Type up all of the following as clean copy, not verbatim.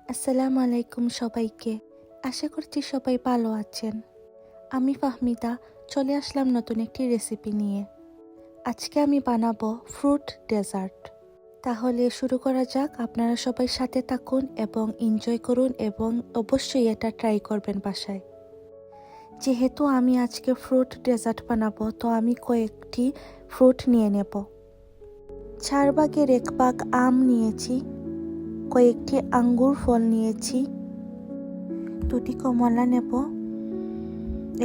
আসসালামু আলাইকুম সবাইকে। আশা করছি সবাই ভালো আছেন। আমি ফাহমিদা চলে আসলাম নতুন একটি রেসিপি নিয়ে। আজকে আমি বানাবো ফ্রুট ডেজার্ট। তাহলে শুরু করা যাক। আপনারা সবাই সাথে থাকুন এবং এনজয় করুন এবং অবশ্যই এটা ট্রাই করবেন বাসায়। যেহেতু আমি আজকে ফ্রুট ডেজার্ট বানাবো, তো আমি কয়েকটি ফ্রুট নিয়ে নেব। 4 ভাগের 1 ভাগ আম নিয়েছি, কয়েকটি আঙ্গুর ফল নিয়েছি, 2টি কমলা নেব,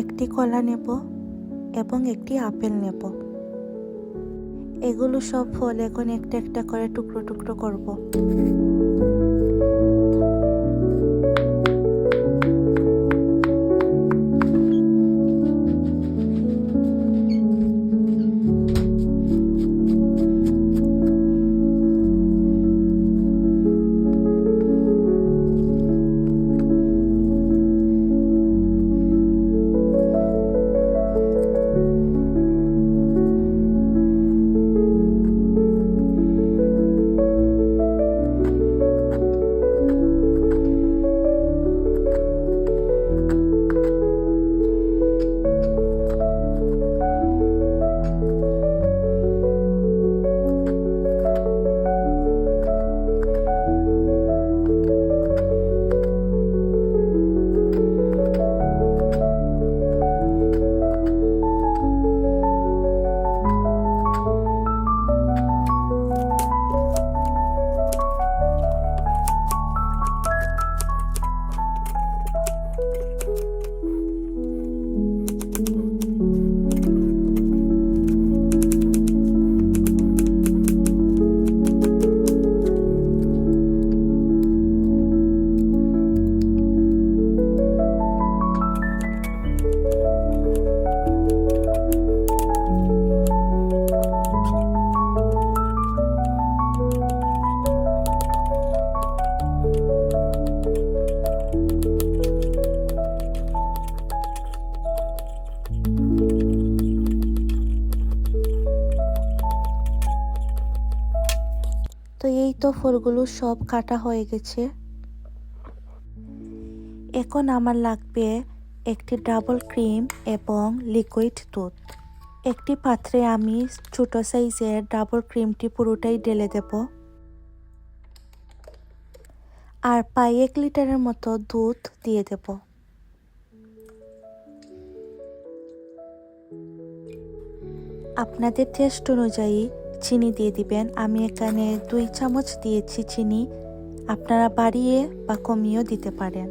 1টি কলা নেব এবং 1টি আপেল নেব। এগুলো সব ফল এখন একটা একটা করে টুকরো টুকরো করব। তো এই তো ফলগুলো সব কাটা হয়ে গেছে। এখন আমার লাগবে একটি ডাবল ক্রিম এবং লিকুইড দুধ। একটি পাত্রে আমি ছোট সাইজের ডাবল ক্রিমটি পুরোটাই ঢেলে দেব আর প্রায় 1 লিটারের মতো দুধ দিয়ে দেব। আপনাদের টেস্ট অনুযায়ী চিনি দিয়ে দিবেন। আমি এখানে 2 চামচ দিয়েছি চিনি, আপনারা বাড়িয়ে বা কমিয়েও দিতে পারেন।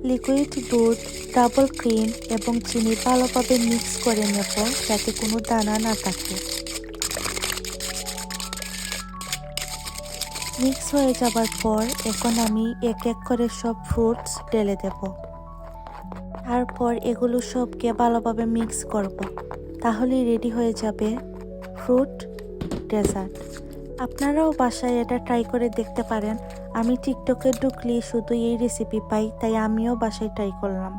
লিকুইড দুধ, ডাবল ক্রিম এবং চিনি ভালোভাবে মিক্স করে নেব যাতে কোনো দানা না থাকে। মিক্স হয়ে যাবার পর এখন আমি এক এক করে সব ফ্রুটস ঢেলে দেব। তারপর এগুলো সবকে ভালোভাবে মিক্স করব। তাহলেই রেডি হয়ে যাবে ফ্রুট ডেজার্ট। আপনারাও বাসায় এটা ট্রাই করে দেখতে পারেন। আমি টিকটকে ঢুকলে শুধু এই রেসিপি পাই, তাই আমিও বাসায় ট্রাই করলাম।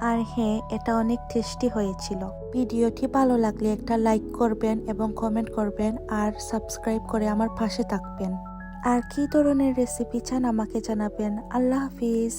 আর হ্যাঁ, এটা অনেক টেস্টি হয়েছিল। ভিডিওটি ভালো লাগলে একটা লাইক করবেন এবং কমেন্ট করবেন আর সাবস্ক্রাইব করে আমার পাশে থাকবেন। আর কী ধরনের রেসিপি চান আমাকে জানাবেন। আল্লাহ হাফিজ।